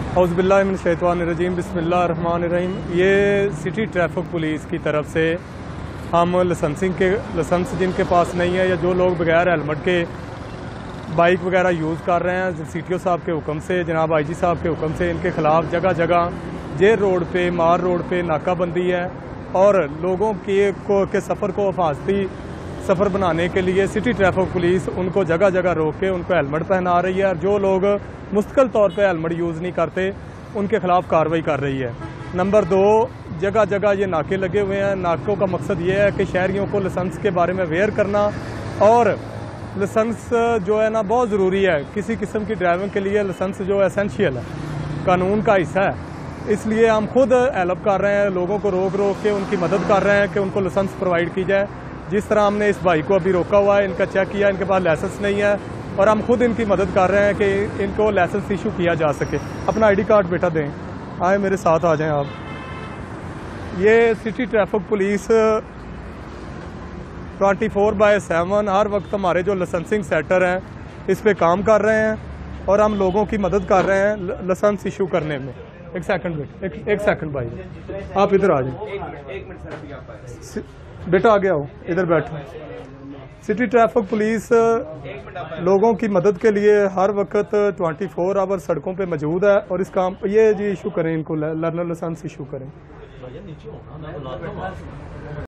औज़ बिल्लाहि मिनश शैतानिर-रजीम, बिस्मिल्लाहिर्रहमानिर्रहीम। ये सिटी ट्रैफिक पुलिस की तरफ से हम लाइसेंस जिनके पास नहीं है या जो लोग बगैर हेलमेट के बाइक वगैरह यूज़ कर रहे हैं, CTO साहब के हुक्म से, जनाब IG साहब के हुक्म से, इनके ख़िलाफ़ जगह जगह जेर रोड पे, मार रोड पे नाकाबंदी है और लोगों के सफ़र को हिफाजती सफ़र बनाने के लिए सिटी ट्रैफिक पुलिस उनको जगह जगह रोक के उनको हेलमेट पहना रही है और जो लोग मुस्तकिल तौर पे हेलमेट यूज़ नहीं करते उनके ख़िलाफ़ कार्रवाई कर रही है। नंबर 2, जगह जगह ये नाके लगे हुए हैं। नाकों का मकसद ये है कि शहरियों को लाइसेंस के बारे में अवेयर करना, और लाइसेंस जो है ना बहुत ज़रूरी है। किसी किस्म की ड्राइविंग के लिए लाइसेंस जो एसेंशियल है, कानून का हिस्सा है। इसलिए हम खुद हेल्प कर रहे हैं, लोगों को रोक के उनकी मदद कर रहे हैं कि उनको लाइसेंस प्रोवाइड की जाए। जिस तरह हमने इस भाई को अभी रोका हुआ है, इनका चेक किया, इनके पास लाइसेंस नहीं है और हम खुद इनकी मदद कर रहे हैं कि इनको लाइसेंस इशू किया जा सके। अपना ID कार्ड बेटा दें, आए मेरे साथ आ जाएं आप। ये सिटी ट्रैफिक पुलिस 24/7 हर वक्त हमारे जो लाइसेंसिंग सेक्टर हैं इस पे काम कर रहे हैं और हम लोगों की मदद कर रहे हैं लाइसेंस इशू करने में। एक सेकंड भाई, आप इधर आ जाए। बेटा आगे आओ, इधर बैठो। सिटी ट्रैफिक पुलिस लोगों की मदद के लिए हर वक्त 24 आवर सड़कों पे मौजूद है और इस काम ये जी इशू करें, इनको लर्नर लाइसेंस इशू करें।